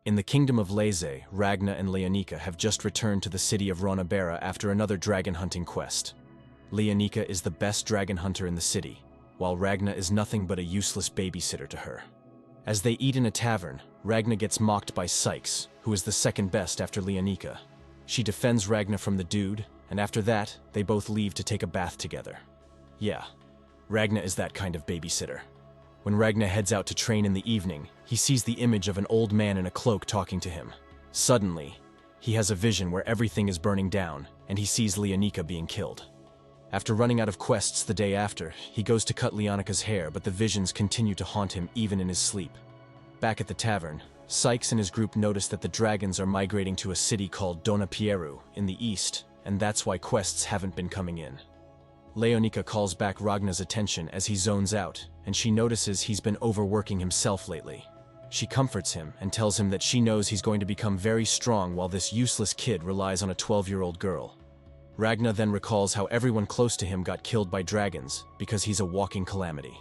In the kingdom of Leze, Ragna and Leonika have just returned to the city of Ronabera after another dragon hunting quest. Leonika is the best dragon hunter in the city, while Ragna is nothing but a useless babysitter to her. As they eat in a tavern, Ragna gets mocked by Sykes, who is the second best after Leonika. She defends Ragna from the dude, and after that, they both leave to take a bath together. Yeah, Ragna is that kind of babysitter. When Ragna heads out to train in the evening, he sees the image of an old man in a cloak talking to him. Suddenly, he has a vision where everything is burning down, and he sees Leonika being killed. After running out of quests the day after, he goes to cut Leonika's hair, but the visions continue to haunt him even in his sleep. Back at the tavern, Sykes and his group notice that the dragons are migrating to a city called Dona Pieru in the east, and that's why quests haven't been coming in. Leonika calls back Ragna's attention as he zones out, and she notices he's been overworking himself lately. She comforts him and tells him that she knows he's going to become very strong while this useless kid relies on a 12-year-old girl. Ragna then recalls how everyone close to him got killed by dragons because he's a walking calamity.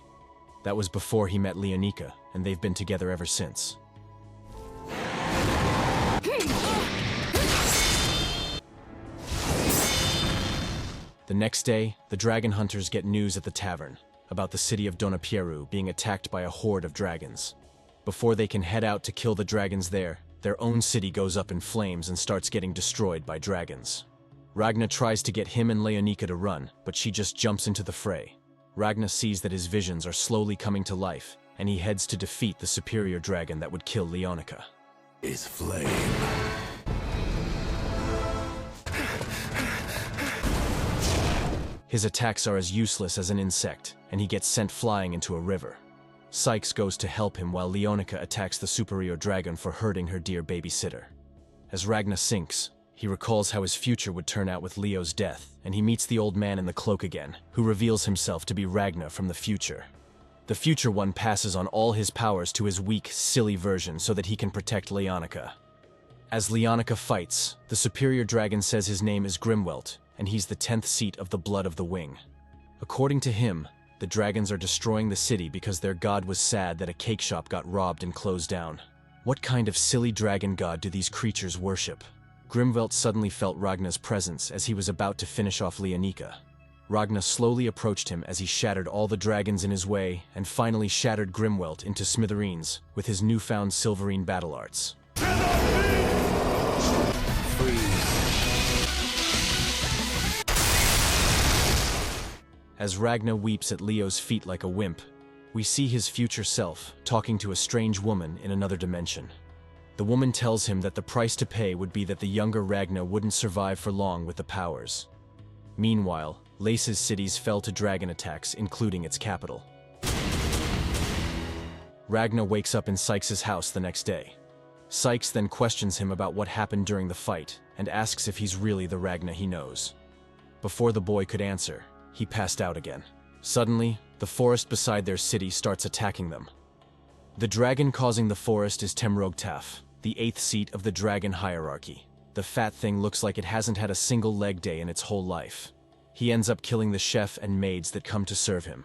That was before he met Leonika, and they've been together ever since. The next day, the dragon hunters get news at the tavern about the city of Dona Pieru being attacked by a horde of dragons. Before they can head out to kill the dragons there, their own city goes up in flames and starts getting destroyed by dragons. Ragna tries to get him and Leonika to run, but she just jumps into the fray. Ragna sees that his visions are slowly coming to life, and he heads to defeat the superior dragon that would kill Leonika. Is flame. His attacks are as useless as an insect, and he gets sent flying into a river. Sykes goes to help him while Leonika attacks the superior dragon for hurting her dear babysitter. As Ragna sinks, he recalls how his future would turn out with Leo's death, and he meets the old man in the cloak again, who reveals himself to be Ragna from the future. The future one passes on all his powers to his weak, silly version so that he can protect Leonika. As Leonika fights, the superior dragon says his name is Grimwelt, and he's the 10th seat of the Blood of the Wing. According to him, the dragons are destroying the city because their god was sad that a cake shop got robbed and closed down. What kind of silly dragon god do these creatures worship? Grimwelt suddenly felt Ragna's presence as he was about to finish off Leonika. Ragna slowly approached him as he shattered all the dragons in his way and finally shattered Grimwelt into smithereens with his newfound Silverine battle arts. As Ragna weeps at Leo's feet like a wimp, we see his future self talking to a strange woman in another dimension. The woman tells him that the price to pay would be that the younger Ragna wouldn't survive for long with the powers. Meanwhile, Leze's cities fell to dragon attacks, including its capital. Ragna wakes up in Sykes' house the next day. Sykes then questions him about what happened during the fight and asks if he's really the Ragna he knows. Before the boy could answer, he passed out again. Suddenly, the forest beside their city starts attacking them. The dragon causing the forest is Temrogtaf, the 8th seat of the dragon hierarchy. The fat thing looks like it hasn't had a single leg day in its whole life. He ends up killing the chef and maids that come to serve him.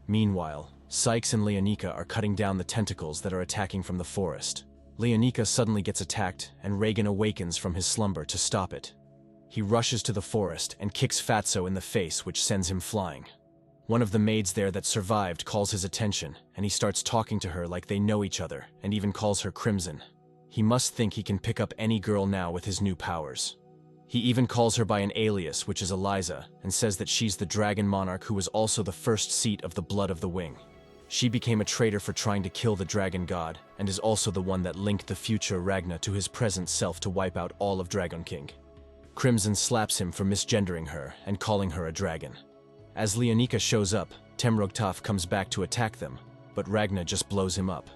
Meanwhile, Sykes and Leonika are cutting down the tentacles that are attacking from the forest. Leonika suddenly gets attacked, and Reagan awakens from his slumber to stop it. He rushes to the forest and kicks Fatso in the face, which sends him flying. One of the maids there that survived calls his attention, and he starts talking to her like they know each other, and even calls her Crimson. He must think he can pick up any girl now with his new powers. He even calls her by an alias, which is Eliza, and says that she's the dragon monarch who was also the 1st seat of the Blood of the Wing. She became a traitor for trying to kill the dragon god, and is also the one that linked the future Ragna to his present self to wipe out all of Dragon King. Crimson slaps him for misgendering her and calling her a dragon. As Leonika shows up, Temrogtaf comes back to attack them, but Ragna just blows him up.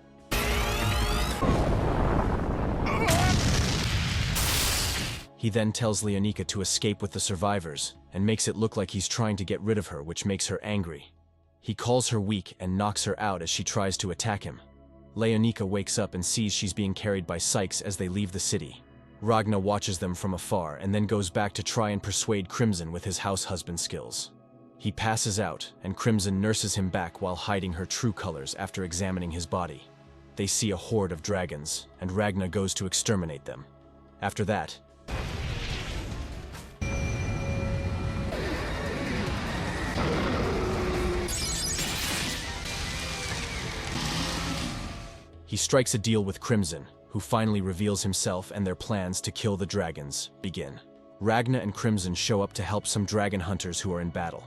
He then tells Leonika to escape with the survivors, and makes it look like he's trying to get rid of her, which makes her angry. He calls her weak and knocks her out as she tries to attack him. Leonika wakes up and sees she's being carried by Sykes as they leave the city. Ragna watches them from afar and then goes back to try and persuade Crimson with his house husband skills. He passes out, and Crimson nurses him back while hiding her true colors after examining his body. They see a horde of dragons, and Ragna goes to exterminate them. After that, he strikes a deal with Crimson, who finally reveals himself, and their plans to kill the dragons begin. Ragna and Crimson show up to help some dragon hunters who are in battle.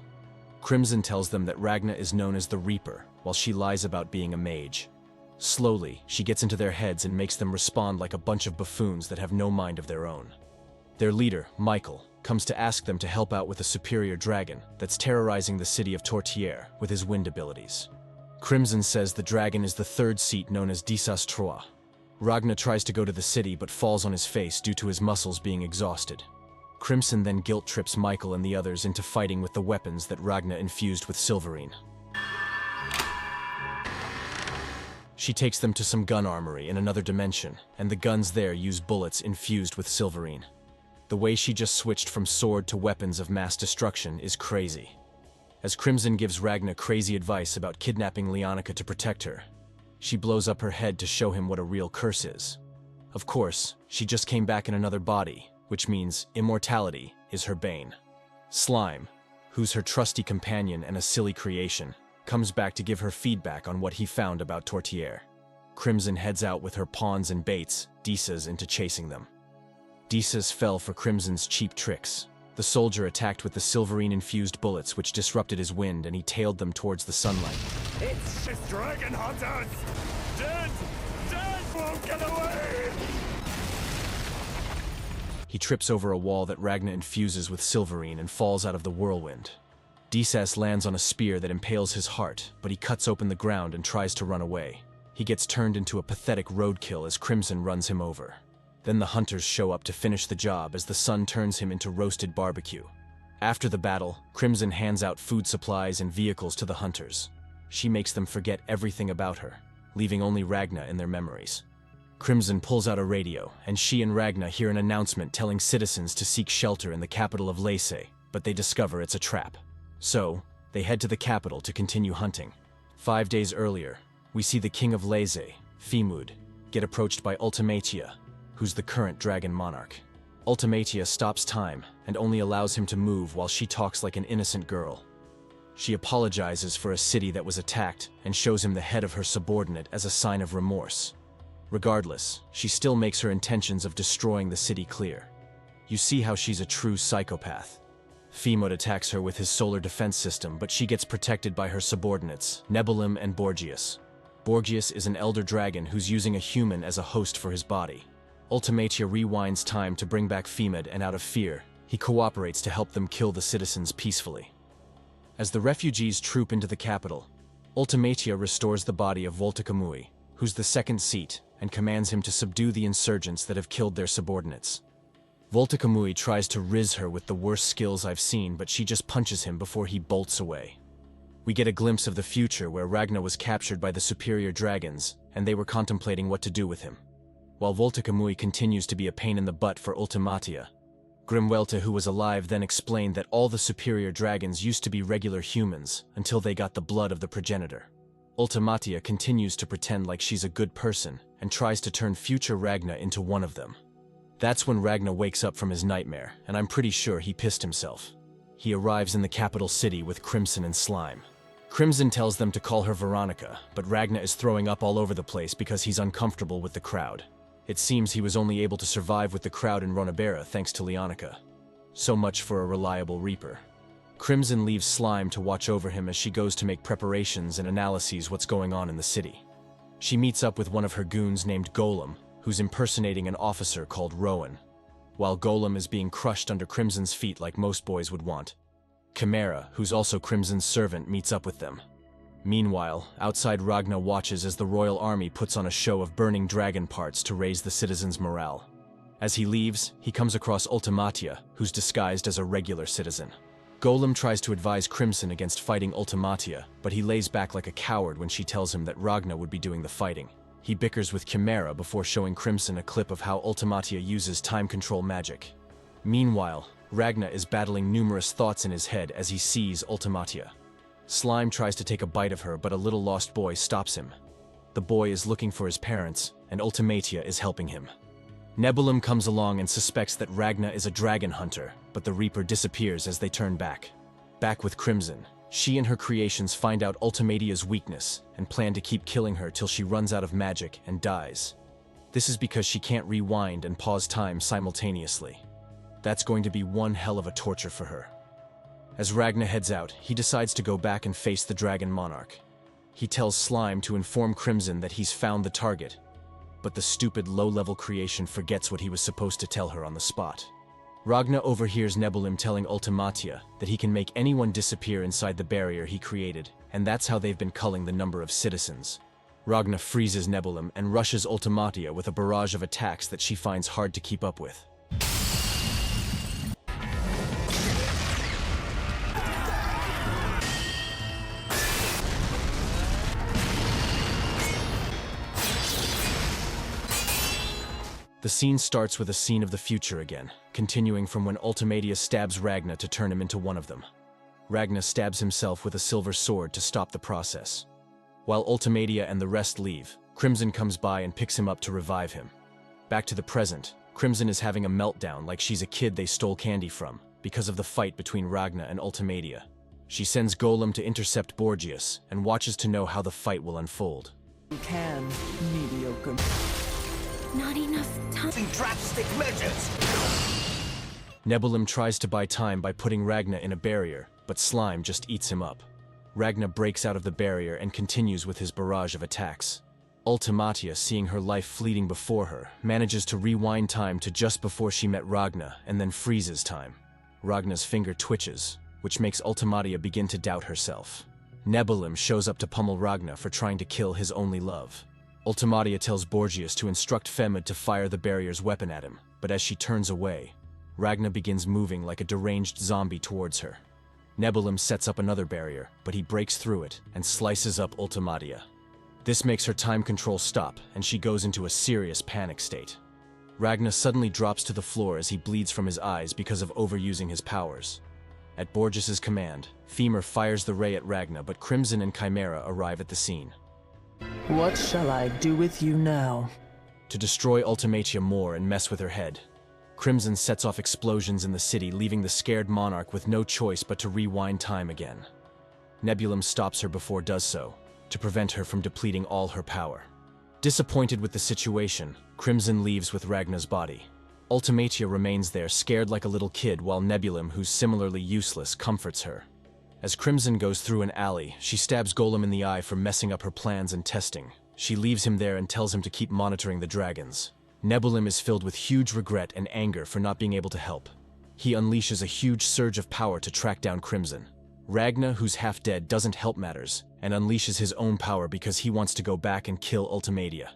Crimson tells them that Ragna is known as the Reaper, while she lies about being a mage. Slowly, she gets into their heads and makes them respond like a bunch of buffoons that have no mind of their own. Their leader, Michael, comes to ask them to help out with a superior dragon that's terrorizing the city of Tortiere with his wind abilities. Crimson says the dragon is the third seat known as Disas Trois. Ragna tries to go to the city but falls on his face due to his muscles being exhausted. Crimson then guilt trips Michael and the others into fighting with the weapons that Ragna infused with Silverine. She takes them to some gun armory in another dimension, and the guns there use bullets infused with Silverine. The way she just switched from sword to weapons of mass destruction is crazy. As Crimson gives Ragna crazy advice about kidnapping Leonica to protect her, she blows up her head to show him what a real curse is. Of course, she just came back in another body, which means immortality is her bane. Slime, who's her trusty companion and a silly creation, comes back to give her feedback on what he found about Tortiere. Crimson heads out with her pawns and baits, Disas, into chasing them. Disas fell for Crimson's cheap tricks. The soldier attacked with the Silverine-infused bullets which disrupted his wind, and he tailed them towards the sunlight. It's just dragon hunters! Dead! Dead! Won't get away! He trips over a wall that Ragna infuses with Silverine and falls out of the whirlwind. Disas lands on a spear that impales his heart, but he cuts open the ground and tries to run away. He gets turned into a pathetic roadkill as Crimson runs him over. Then the hunters show up to finish the job as the sun turns him into roasted barbecue. After the battle, Crimson hands out food supplies and vehicles to the hunters. She makes them forget everything about her, leaving only Ragna in their memories. Crimson pulls out a radio, and she and Ragna hear an announcement telling citizens to seek shelter in the capital of Lacey, but they discover it's a trap. So, they head to the capital to continue hunting. 5 days earlier, we see the king of Lacey, Fimud, get approached by Ultimatia, who's the current dragon monarch. Ultimatia stops time and only allows him to move while she talks like an innocent girl. She apologizes for a city that was attacked and shows him the head of her subordinate as a sign of remorse. Regardless, she still makes her intentions of destroying the city clear. You see how she's a true psychopath. Fimud attacks her with his solar defense system, but she gets protected by her subordinates, Nebulim and Borgias. Borgias is an elder dragon who's using a human as a host for his body. Ultimatia rewinds time to bring back Fimud, and out of fear, he cooperates to help them kill the citizens peacefully. As the refugees troop into the capital, Ultimatia restores the body of Voltakamui, who's the second seat, and commands him to subdue the insurgents that have killed their subordinates. Voltakamui tries to riz her with the worst skills I've seen, but she just punches him before he bolts away. We get a glimpse of the future where Ragna was captured by the superior dragons, and they were contemplating what to do with him. While Voltakamui continues to be a pain in the butt for Ultimatia, Grimwelta, who was alive, then explained that all the superior dragons used to be regular humans until they got the blood of the progenitor. Ultimatia continues to pretend like she's a good person and tries to turn future Ragna into one of them. That's when Ragna wakes up from his nightmare, and I'm pretty sure he pissed himself. He arrives in the capital city with Crimson and Slime. Crimson tells them to call her Veronica, but Ragna is throwing up all over the place because he's uncomfortable with the crowd. It seems he was only able to survive with the crowd in Ronabera thanks to Leonica. So much for a reliable Reaper. Crimson leaves Slime to watch over him as she goes to make preparations and analyses what's going on in the city. She meets up with one of her goons named Golem, who's impersonating an officer called Rowan. While Golem is being crushed under Crimson's feet like most boys would want, Chimera, who's also Crimson's servant, meets up with them. Meanwhile, outside, Ragna watches as the royal army puts on a show of burning dragon parts to raise the citizens' morale. As he leaves, he comes across Ultimatia, who's disguised as a regular citizen. Golem tries to advise Crimson against fighting Ultimatia, but he lays back like a coward when she tells him that Ragna would be doing the fighting. He bickers with Chimera before showing Crimson a clip of how Ultimatia uses time control magic. Meanwhile, Ragna is battling numerous thoughts in his head as he sees Ultimatia. Slime tries to take a bite of her, but a little lost boy stops him. The boy is looking for his parents, and Ultimatia is helping him. Nebulum comes along and suspects that Ragna is a dragon hunter, but the Reaper disappears as they turn back. Back with Crimson, she and her creations find out Ultimatia's weakness and plan to keep killing her till she runs out of magic and dies. This is because she can't rewind and pause time simultaneously. That's going to be one hell of a torture for her. As Ragna heads out, he decides to go back and face the Dragon Monarch. He tells Slime to inform Crimson that he's found the target, but the stupid low-level creation forgets what he was supposed to tell her on the spot. Ragna overhears Nebulum telling Ultimatia that he can make anyone disappear inside the barrier he created, and that's how they've been culling the number of citizens. Ragna freezes Nebulum and rushes Ultimatia with a barrage of attacks that she finds hard to keep up with. The scene starts with a scene of the future again, continuing from when Ultimatia stabs Ragna to turn him into one of them. Ragna stabs himself with a silver sword to stop the process. While Ultimatia and the rest leave, Crimson comes by and picks him up to revive him. Back to the present, Crimson is having a meltdown like she's a kid they stole candy from, because of the fight between Ragna and Ultimatia. She sends Golem to intercept Borgias and watches to know how the fight will unfold. You can, mediocre. Not enough time. Drastic measures! Nebulum tries to buy time by putting Ragna in a barrier, but Slime just eats him up. Ragna breaks out of the barrier and continues with his barrage of attacks. Ultimatia, seeing her life fleeting before her, manages to rewind time to just before she met Ragna and then freezes time. Ragna's finger twitches, which makes Ultimatia begin to doubt herself. Nebulum shows up to pummel Ragna for trying to kill his only love. Ultimatia tells Borgias to instruct Femid to fire the barrier's weapon at him, but as she turns away, Ragna begins moving like a deranged zombie towards her. Nebulum sets up another barrier, but he breaks through it and slices up Ultimatia. This makes her time control stop, and she goes into a serious panic state. Ragna suddenly drops to the floor as he bleeds from his eyes because of overusing his powers. At Borgias's command, Femur fires the ray at Ragna, but Crimson and Chimera arrive at the scene. What shall I do with you now? To destroy Ultimatia more and mess with her head, Crimson sets off explosions in the city, leaving the scared monarch with no choice but to rewind time again. Nebulum stops her before does so, to prevent her from depleting all her power. Disappointed with the situation, Crimson leaves with Ragna's body. Ultimatia remains there, scared like a little kid, while Nebulum, who's similarly useless, comforts her. As Crimson goes through an alley, she stabs Golem in the eye for messing up her plans and testing. She leaves him there and tells him to keep monitoring the dragons. Nebulum is filled with huge regret and anger for not being able to help. He unleashes a huge surge of power to track down Crimson. Ragna, who's half dead, doesn't help matters, and unleashes his own power because he wants to go back and kill Ultimatia.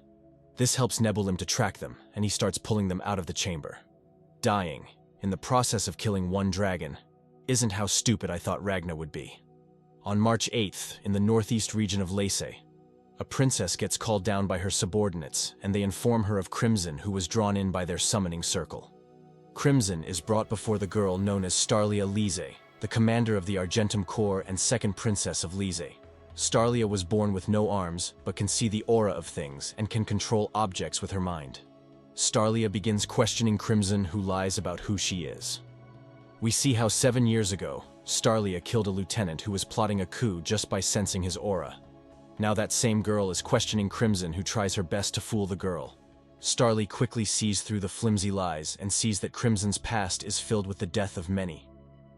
This helps Nebulum to track them, and he starts pulling them out of the chamber. Dying, in the process of killing one dragon, isn't how stupid I thought Ragna would be. On March 8th, in the northeast region of Lacey, a princess gets called down by her subordinates, and they inform her of Crimson, who was drawn in by their summoning circle. Crimson is brought before the girl known as Starlia Lise, the commander of the Argentum Corps and second princess of Lise. Starlia was born with no arms, but can see the aura of things and can control objects with her mind. Starlia begins questioning Crimson, who lies about who she is. We see how 7 years ago, Starlia killed a lieutenant who was plotting a coup just by sensing his aura. Now that same girl is questioning Crimson, who tries her best to fool the girl. Starlia quickly sees through the flimsy lies and sees that Crimson's past is filled with the death of many.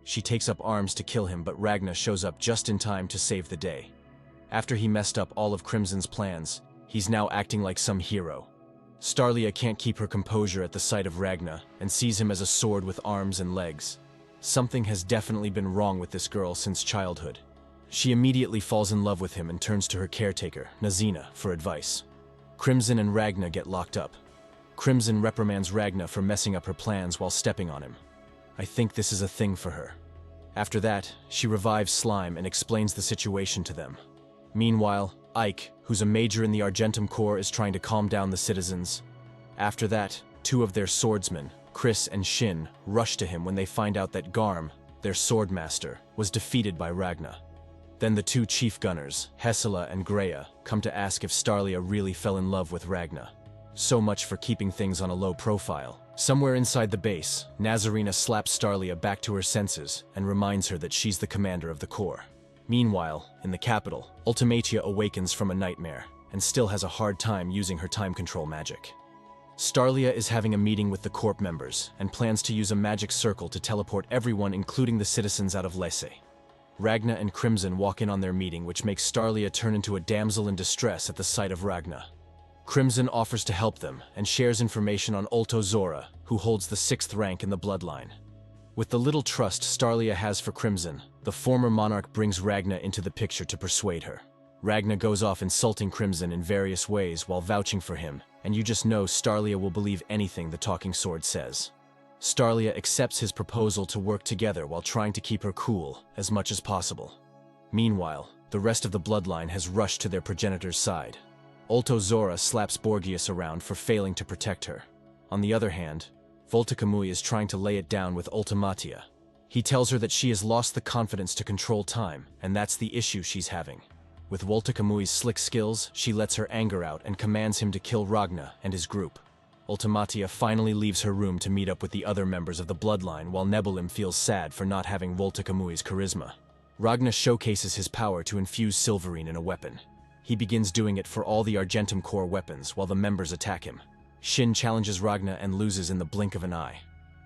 She takes up arms to kill him, but Ragna shows up just in time to save the day. After he messed up all of Crimson's plans, he's now acting like some hero. Starlia can't keep her composure at the sight of Ragna and sees him as a sword with arms and legs. Something has definitely been wrong with this girl since childhood. She immediately falls in love with him and turns to her caretaker, Nazina, for advice. Crimson and Ragna get locked up. Crimson reprimands Ragna for messing up her plans while stepping on him. I think this is a thing for her. After that, she revives Slime and explains the situation to them. Meanwhile, Ike, who's a major in the Argentum Corps, is trying to calm down the citizens. After that, two of their swordsmen, Chris and Shin, rush to him when they find out that Garm, their swordmaster, was defeated by Ragna. Then the two chief gunners, Hesela and Greya, come to ask if Starlia really fell in love with Ragna. So much for keeping things on a low profile. Somewhere inside the base, Nazarena slaps Starlia back to her senses and reminds her that she's the commander of the Corps. Meanwhile, in the capital, Ultimatia awakens from a nightmare and still has a hard time using her time control magic. Starlia is having a meeting with the Corps members and plans to use a magic circle to teleport everyone, including the citizens, out of Lesse. Ragna and Crimson walk in on their meeting, which makes Starlia turn into a damsel in distress at the sight of Ragna. Crimson offers to help them and shares information on Ulto Zora, who holds the 6th rank in the bloodline. With the little trust Starlia has for Crimson, the former monarch brings Ragna into the picture to persuade her. Ragna goes off insulting Crimson in various ways while vouching for him, and you just know Starlia will believe anything the talking sword says. Starlia accepts his proposal to work together while trying to keep her cool as much as possible. Meanwhile, the rest of the bloodline has rushed to their progenitor's side. Ulto Zora slaps Borgias around for failing to protect her. On the other hand, Voltakamui is trying to lay it down with Ultimatia. He tells her that she has lost the confidence to control time, and that's the issue she's having. With Voltakamui's slick skills, she lets her anger out and commands him to kill Ragna and his group. Ultimatia finally leaves her room to meet up with the other members of the bloodline, while Nebulim feels sad for not having Voltakamui's charisma. Ragna showcases his power to infuse Silverine in a weapon. He begins doing it for all the Argentum Corps weapons while the members attack him. Shin challenges Ragna and loses in the blink of an eye.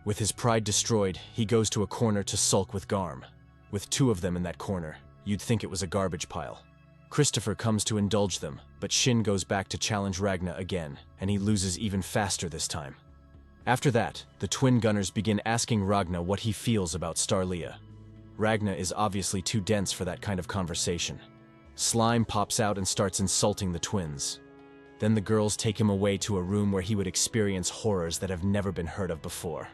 With his pride destroyed, he goes to a corner to sulk with Garm. With 2 of them in that corner, you'd think it was a garbage pile. Christopher comes to indulge them, but Shin goes back to challenge Ragna again, and he loses even faster this time. After that, the twin gunners begin asking Ragna what he feels about Starlia. Ragna is obviously too dense for that kind of conversation. Slime pops out and starts insulting the twins. Then the girls take him away to a room where he would experience horrors that have never been heard of before.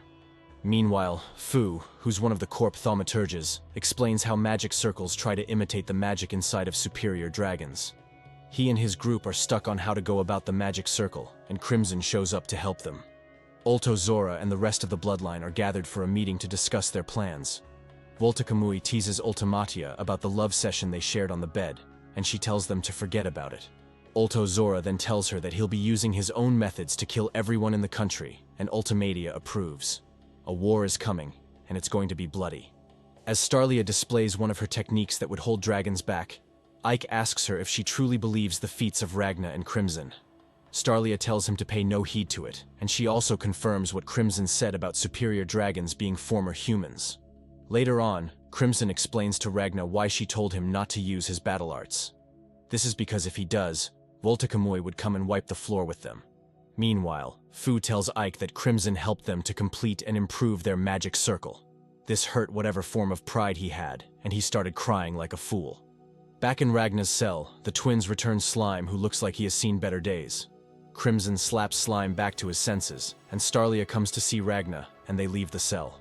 Meanwhile, Fu, who's one of the Corp thaumaturges, explains how magic circles try to imitate the magic inside of superior dragons. He and his group are stuck on how to go about the magic circle, and Crimson shows up to help them. Ulto Zora and the rest of the bloodline are gathered for a meeting to discuss their plans. Voltakamui teases Ultimatia about the love session they shared on the bed, and she tells them to forget about it. Ulto Zora then tells her that he'll be using his own methods to kill everyone in the country, and Ultimatia approves. A war is coming, and it's going to be bloody. As Starlia displays one of her techniques that would hold dragons back, Ike asks her if she truly believes the feats of Ragna and Crimson. Starlia tells him to pay no heed to it, and she also confirms what Crimson said about superior dragons being former humans. Later on, Crimson explains to Ragna why she told him not to use his battle arts. This is because if he does, Voltakamui would come and wipe the floor with them. Meanwhile, Fu tells Ike that Crimson helped them to complete and improve their magic circle. This hurt whatever form of pride he had, and he started crying like a fool. Back in Ragna's cell, the twins return Slime, who looks like he has seen better days. Crimson slaps Slime back to his senses, and Starlia comes to see Ragna, and they leave the cell.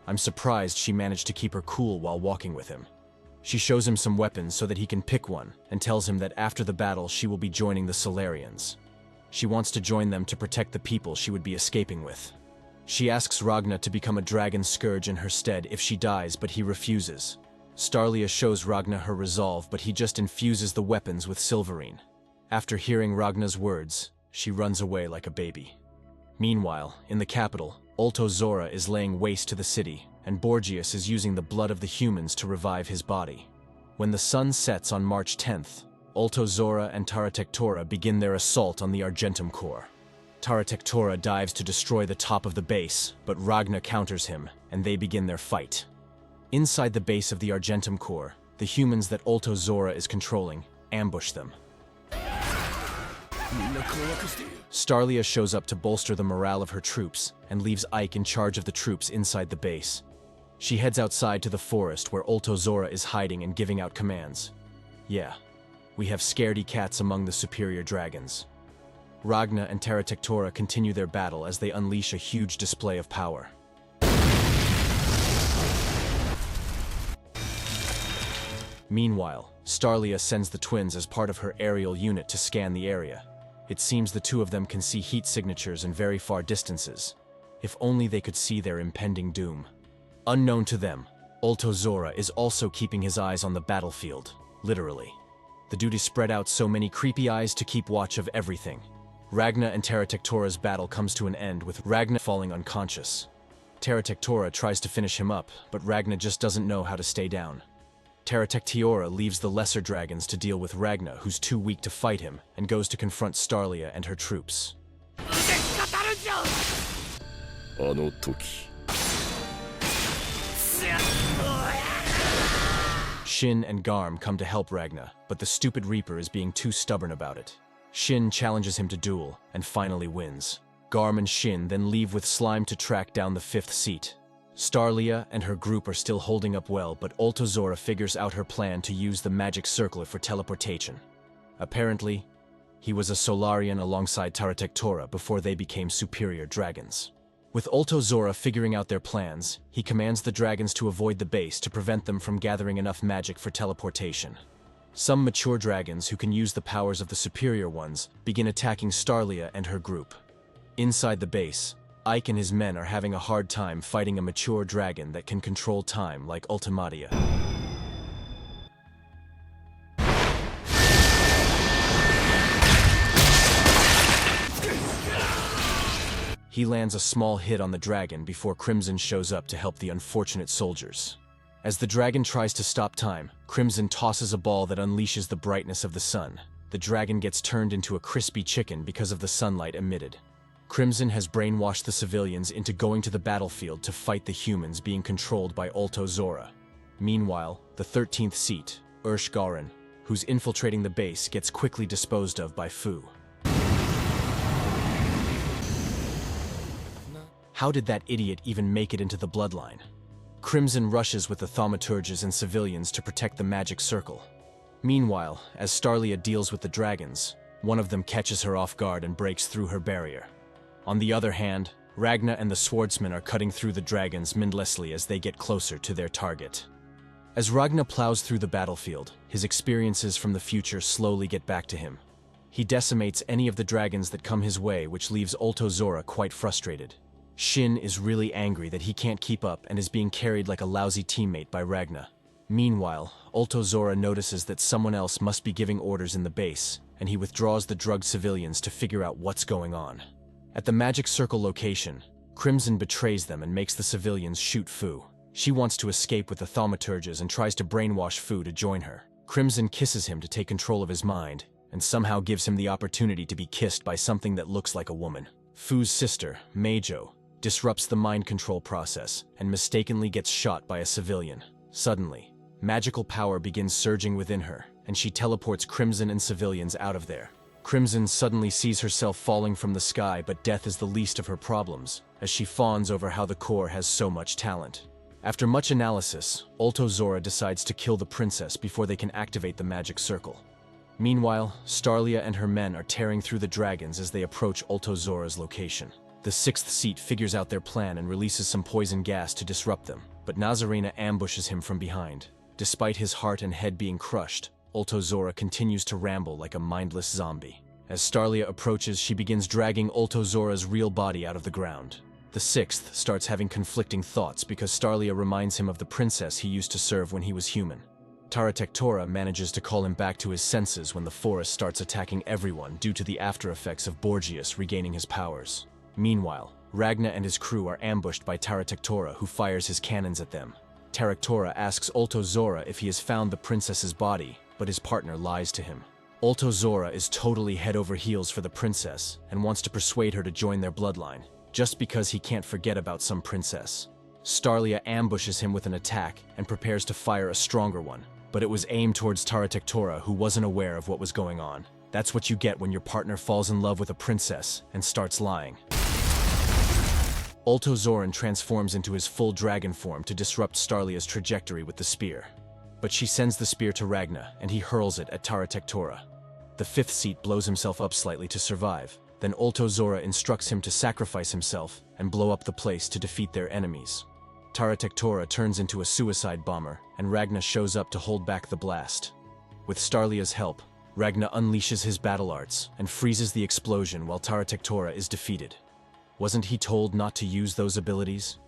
I'm surprised she managed to keep her cool while walking with him. She shows him some weapons so that he can pick one, and tells him that after the battle she will be joining the Solarians. She wants to join them to protect the people she would be escaping with. She asks Ragna to become a dragon scourge in her stead if she dies, but he refuses. Starlia shows Ragna her resolve, but he just infuses the weapons with Silverine. After hearing Ragna's words, she runs away like a baby. Meanwhile, in the capital, Ulto Zora is laying waste to the city, and Borgias is using the blood of the humans to revive his body. When the sun sets on March 10th, Ulto Zora and Taratectora begin their assault on the Argentum Corps. Taratectora dives to destroy the top of the base, but Ragna counters him, and they begin their fight. Inside the base of the Argentum Corps, the humans that Ulto Zora is controlling ambush them. Starlia shows up to bolster the morale of her troops, and leaves Ike in charge of the troops inside the base. She heads outside to the forest where Ulto Zora is hiding and giving out commands. Yeah, we have scaredy cats among the superior dragons. Ragna and Taratectora continue their battle as they unleash a huge display of power. Meanwhile, Starlia sends the twins as part of her aerial unit to scan the area. It seems the two of them can see heat signatures in very far distances. If only they could see their impending doom. Unknown to them, Ultozora is also keeping his eyes on the battlefield, literally. The dude is spread out so many creepy eyes to keep watch of everything. Ragna and Terra Tectora's battle comes to an end with Ragna falling unconscious. Terra Tectora tries to finish him up, but Ragna just doesn't know how to stay down. Terra Tectora leaves the lesser dragons to deal with Ragna, who's too weak to fight him, and goes to confront Starlia and her troops. Shin and Garm come to help Ragna, but the stupid Reaper is being too stubborn about it. Shin challenges him to duel, and finally wins. Garm and Shin then leave with Slime to track down the 5th seat. Starlia and her group are still holding up well, but Ultozora figures out her plan to use the magic circle for teleportation. Apparently, he was a Solarian alongside Terra Tectora before they became superior dragons. With Ultozora figuring out their plans, he commands the dragons to avoid the base to prevent them from gathering enough magic for teleportation. Some mature dragons who can use the powers of the superior ones begin attacking Starlia and her group. Inside the base, Ike and his men are having a hard time fighting a mature dragon that can control time like Ultimatia. He lands a small hit on the dragon before Crimson shows up to help the unfortunate soldiers. As the dragon tries to stop time, Crimson tosses a ball that unleashes the brightness of the sun. The dragon gets turned into a crispy chicken because of the sunlight emitted. Crimson has brainwashed the civilians into going to the battlefield to fight the humans being controlled by Ultozora. Meanwhile, the 13th seat, Ursh-Garin, who's infiltrating the base, gets quickly disposed of by Fu. How did that idiot even make it into the bloodline? Crimson rushes with the thaumaturges and civilians to protect the magic circle. Meanwhile, as Starlia deals with the dragons, one of them catches her off guard and breaks through her barrier. On the other hand, Ragna and the swordsmen are cutting through the dragons mindlessly as they get closer to their target. As Ragna plows through the battlefield, his experiences from the future slowly get back to him. He decimates any of the dragons that come his way, which leaves Ultozora quite frustrated. Shin is really angry that he can't keep up and is being carried like a lousy teammate by Ragna. Meanwhile, Ultozora notices that someone else must be giving orders in the base, and he withdraws the drugged civilians to figure out what's going on. At the Magic Circle location, Crimson betrays them and makes the civilians shoot Fu. She wants to escape with the thaumaturges and tries to brainwash Fu to join her. Crimson kisses him to take control of his mind, and somehow gives him the opportunity to be kissed by something that looks like a woman. Fu's sister, Meijo, disrupts the mind control process and mistakenly gets shot by a civilian. Suddenly, magical power begins surging within her, and she teleports Crimson and civilians out of there. Crimson suddenly sees herself falling from the sky, but death is the least of her problems, as she fawns over how the Corps has so much talent. After much analysis, Ultozora decides to kill the princess before they can activate the magic circle. Meanwhile, Starlia and her men are tearing through the dragons as they approach Ultozora's location. The 6th seat figures out their plan and releases some poison gas to disrupt them, but Nazarena ambushes him from behind. Despite his heart and head being crushed, Ultozora continues to ramble like a mindless zombie. As Starlia approaches, she begins dragging Ultozora's real body out of the ground. The 6th starts having conflicting thoughts because Starlia reminds him of the princess he used to serve when he was human. Terra Tectora manages to call him back to his senses when the forest starts attacking everyone due to the after effects of Borgias regaining his powers. Meanwhile, Ragna and his crew are ambushed by Terra Tectora, who fires his cannons at them. Terra Tectora asks Ultozora if he has found the princess's body, but his partner lies to him. Ultozora is totally head over heels for the princess and wants to persuade her to join their bloodline, just because he can't forget about some princess. Starlia ambushes him with an attack and prepares to fire a stronger one, but it was aimed towards Terra Tectora, who wasn't aware of what was going on. That's what you get when your partner falls in love with a princess and starts lying. Ultozoran transforms into his full dragon form to disrupt Starlia's trajectory with the spear. But she sends the spear to Ragna, and he hurls it at Terra Tectora. The 5th seat blows himself up slightly to survive. Then Ultozora instructs him to sacrifice himself and blow up the place to defeat their enemies. Terra Tectora turns into a suicide bomber, and Ragna shows up to hold back the blast. With Starlia's help, Ragna unleashes his battle arts and freezes the explosion while Terra Tectora is defeated. Wasn't he told not to use those abilities?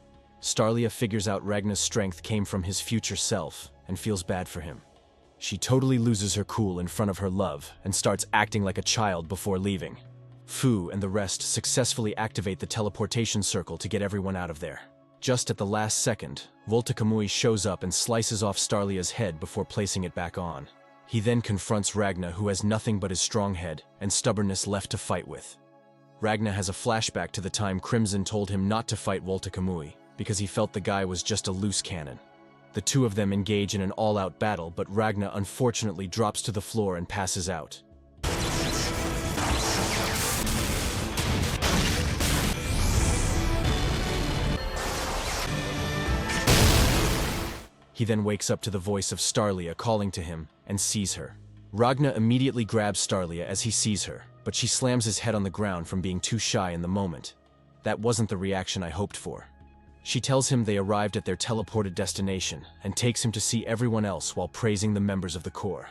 Starlia figures out Ragna's strength came from his future self and feels bad for him. She totally loses her cool in front of her love and starts acting like a child before leaving. Fu and the rest successfully activate the teleportation circle to get everyone out of there. Just at the last second, Volta Kamui shows up and slices off Starlia's head before placing it back on. He then confronts Ragna, who has nothing but his strong head and stubbornness left to fight with. Ragna has a flashback to the time Crimson told him not to fight Volta Kamui because he felt the guy was just a loose cannon. The two of them engage in an all-out battle, but Ragna unfortunately drops to the floor and passes out. He then wakes up to the voice of Starlia calling to him and sees her. Ragna immediately grabs Starlia as he sees her, but she slams his head on the ground from being too shy in the moment. That wasn't the reaction I hoped for. She tells him they arrived at their teleported destination and takes him to see everyone else while praising the members of the Corps.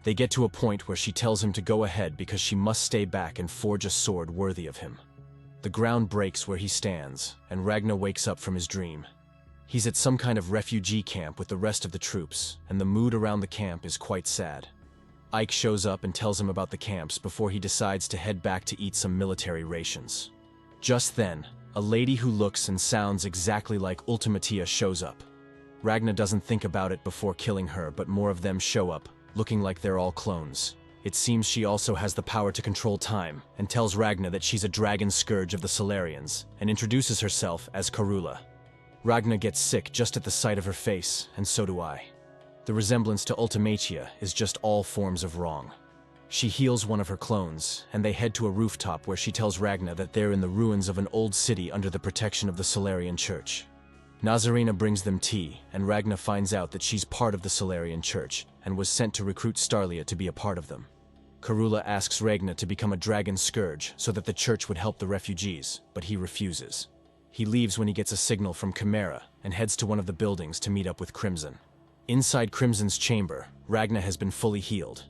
They get to a point where she tells him to go ahead because she must stay back and forge a sword worthy of him. The ground breaks where he stands, and Ragna wakes up from his dream. He's at some kind of refugee camp with the rest of the troops, and the mood around the camp is quite sad. Ike shows up and tells him about the camps before he decides to head back to eat some military rations. Just then, a lady who looks and sounds exactly like Ultimatia shows up. Ragna doesn't think about it before killing her, but more of them show up, looking like they're all clones. It seems she also has the power to control time, and tells Ragna that she's a dragon scourge of the Solarians, and introduces herself as Karula. Ragna gets sick just at the sight of her face, and so do I. The resemblance to Ultimatia is just all forms of wrong. She heals one of her clones, and they head to a rooftop where she tells Ragna that they're in the ruins of an old city under the protection of the Solarian Church. Nazarena brings them tea, and Ragna finds out that she's part of the Solarian Church, and was sent to recruit Starlia to be a part of them. Karula asks Ragna to become a dragon scourge so that the church would help the refugees, but he refuses. He leaves when he gets a signal from Chimera, and heads to one of the buildings to meet up with Crimson. Inside Crimson's chamber, Ragna has been fully healed.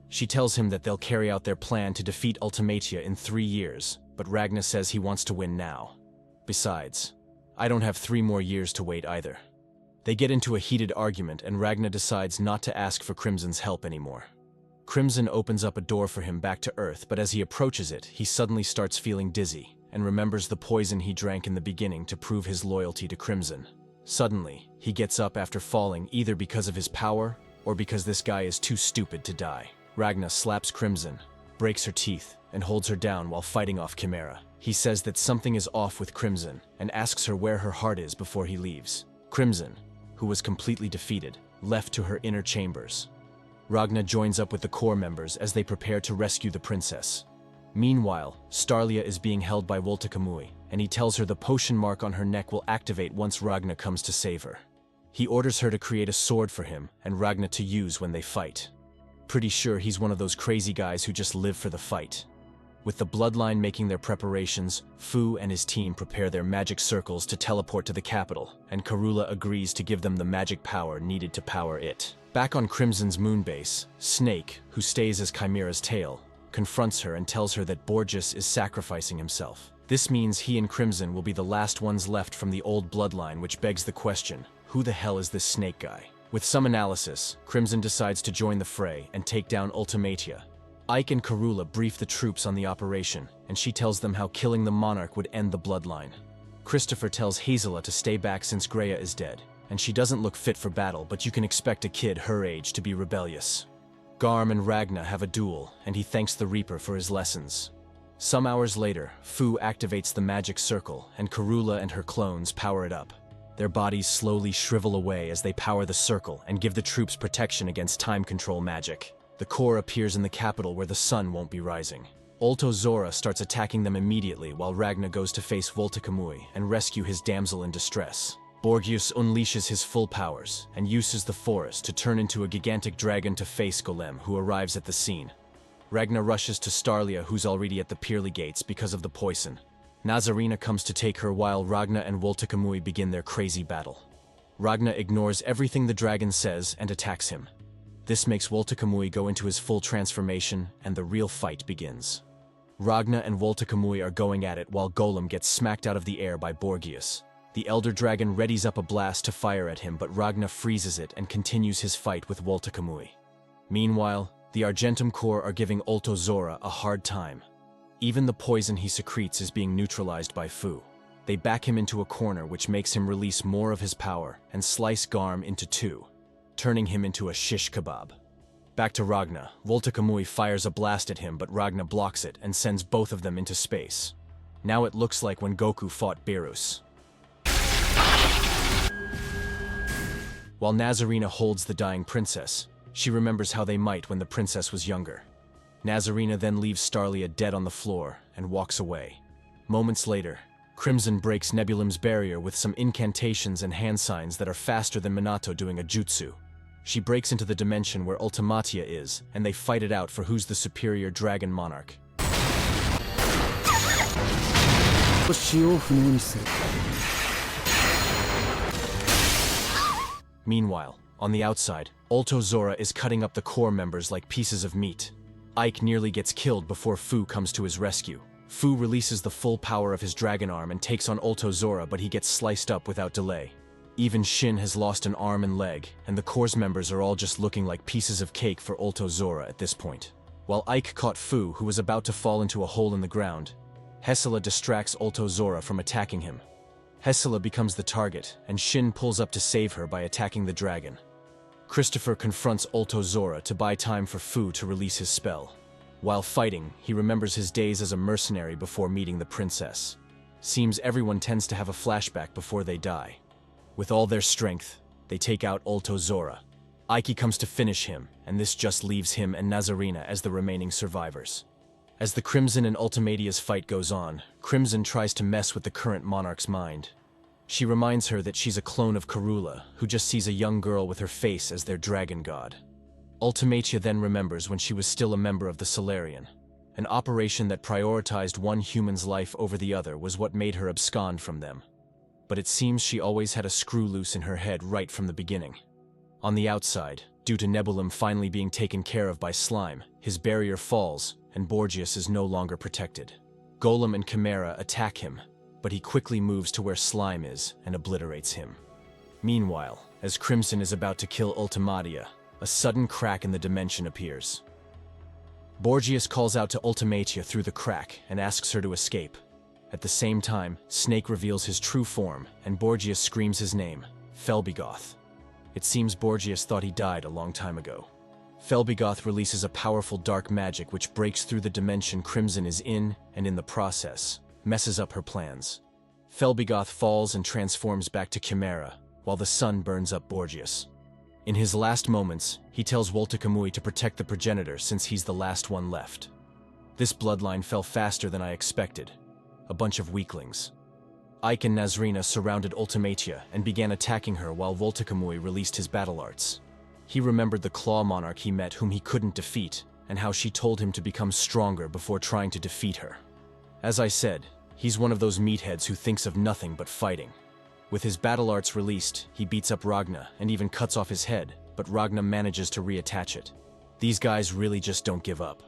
She tells him that they'll carry out their plan to defeat Ultimatia in 3 years, but Ragna says he wants to win now. Besides, I don't have 3 more years to wait either. They get into a heated argument, and Ragna decides not to ask for Crimson's help anymore. Crimson opens up a door for him back to Earth, but as he approaches it, he suddenly starts feeling dizzy, and remembers the poison he drank in the beginning to prove his loyalty to Crimson. Suddenly, he gets up after falling either because of his power, or because this guy is too stupid to die. Ragna slaps Crimson, breaks her teeth, and holds her down while fighting off Chimera. He says that something is off with Crimson, and asks her where her heart is before he leaves. Crimson, who was completely defeated, left to her inner chambers. Ragna joins up with the Corps members as they prepare to rescue the princess. Meanwhile, Starlia is being held by Volta Kamui, and he tells her the potion mark on her neck will activate once Ragna comes to save her. He orders her to create a sword for him and Ragna to use when they fight. Pretty sure he's one of those crazy guys who just live for the fight. With the Bloodline making their preparations, Fu and his team prepare their magic circles to teleport to the capital, and Karula agrees to give them the magic power needed to power it. Back on Crimson's moon base, Snake, who stays as Chimera's tail, confronts her and tells her that Borges is sacrificing himself. This means he and Crimson will be the last ones left from the old bloodline, which begs the question, who the hell is this Snake guy? With some analysis, Crimson decides to join the fray and take down Ultimatia. Ike and Karula brief the troops on the operation, and she tells them how killing the Monarch would end the bloodline. Christopher tells Hazela to stay back since Greya is dead, and she doesn't look fit for battle, but you can expect a kid her age to be rebellious. Garm and Ragna have a duel, and he thanks the Reaper for his lessons. Some hours later, Fu activates the magic circle, and Karula and her clones power it up. Their bodies slowly shrivel away as they power the circle and give the troops protection against time control magic. The Corps appears in the capital where the sun won't be rising. Ulto Zora starts attacking them immediately while Ragna goes to face Volta Kamui and rescue his damsel in distress. Borgius unleashes his full powers and uses the forest to turn into a gigantic dragon to face Golem, who arrives at the scene. Ragna rushes to Starlia, who's already at the Peerley Gates because of the poison. Nazarena comes to take her while Ragna and Volta Kamui begin their crazy battle. Ragna ignores everything the dragon says and attacks him. This makes Volta Kamui go into his full transformation, and the real fight begins. Ragna and Volta Kamui are going at it while Golem gets smacked out of the air by Borgius. The Elder Dragon readies up a blast to fire at him, but Ragna freezes it and continues his fight with Voltakamui. Meanwhile, the Argentum Corps are giving Ultozora a hard time. Even the poison he secretes is being neutralized by Fu. They back him into a corner, which makes him release more of his power and slice Garm into two, turning him into a shish kebab. Back to Ragna, Voltakamui fires a blast at him, but Ragna blocks it and sends both of them into space. Now it looks like when Goku fought Beerus. While Nazarena holds the dying princess, she remembers how they might when the princess was younger. Nazarena then leaves Starlia dead on the floor and walks away. Moments later, Crimson breaks Nebulim's barrier with some incantations and hand signs that are faster than Minato doing a jutsu. She breaks into the dimension where Ultimatia is, and they fight it out for who's the superior dragon monarch. Meanwhile, on the outside, Ultozora is cutting up the Corps members like pieces of meat. Ike nearly gets killed before Fu comes to his rescue. Fu releases the full power of his dragon arm and takes on Ultozora, but he gets sliced up without delay. Even Shin has lost an arm and leg, and the Corps members are all just looking like pieces of cake for Ultozora at this point. While Ike caught Fu, who was about to fall into a hole in the ground, Hesela distracts Ultozora from attacking him. Hesela becomes the target, and Shin pulls up to save her by attacking the dragon. Christopher confronts Ultozora to buy time for Fu to release his spell. While fighting, he remembers his days as a mercenary before meeting the princess. Seems everyone tends to have a flashback before they die. With all their strength, they take out Ultozora. Ike comes to finish him, and this just leaves him and Nazarena as the remaining survivors. As the Crimson and Ultimatia's fight goes on, Crimson tries to mess with the current monarch's mind. She reminds her that she's a clone of Karula, who just sees a young girl with her face as their dragon god. Ultimatia then remembers when she was still a member of the Solarian. An operation that prioritized one human's life over the other was what made her abscond from them. But it seems she always had a screw loose in her head right from the beginning. On the outside, due to Nebulim finally being taken care of by Slime, his barrier falls, and Borgias is no longer protected. Golem and Chimera attack him, but he quickly moves to where Slime is and obliterates him. Meanwhile, as Crimson is about to kill Ultimatia, a sudden crack in the dimension appears. Borgias calls out to Ultimatia through the crack and asks her to escape. At the same time, Snake reveals his true form, and Borgias screams his name, Felbigoth. It seems Borgias thought he died a long time ago. Felbigoth releases a powerful dark magic which breaks through the dimension Crimson is in, and in the process, messes up her plans. Felbigoth falls and transforms back to Chimera, while the sun burns up Borgias. In his last moments, he tells Voltakamui to protect the progenitor since he's the last one left. This bloodline fell faster than I expected. A bunch of weaklings. Ike and Nazrena surrounded Ultimatia and began attacking her while Voltakamui released his battle arts. He remembered the Claw Monarch he met whom he couldn't defeat, and how she told him to become stronger before trying to defeat her. As I said, he's one of those meatheads who thinks of nothing but fighting. With his battle arts released, he beats up Ragna and even cuts off his head, but Ragna manages to reattach it. These guys really just don't give up.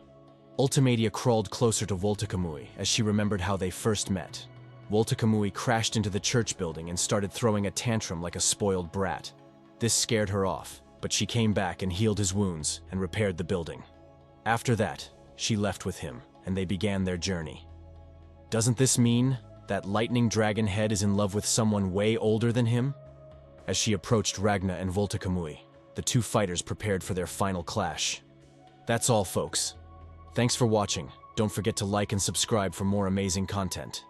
Ultimatia crawled closer to Voltakamui as she remembered how they first met. Voltakamui crashed into the church building and started throwing a tantrum like a spoiled brat. This scared her off, but she came back and healed his wounds and repaired the building. After that, she left with him, and they began their journey. Doesn't this mean that Lightning Dragon Head is in love with someone way older than him? As she approached Ragna and Voltakamui, the two fighters prepared for their final clash. That's all, folks. Thanks for watching. Don't forget to like and subscribe for more amazing content.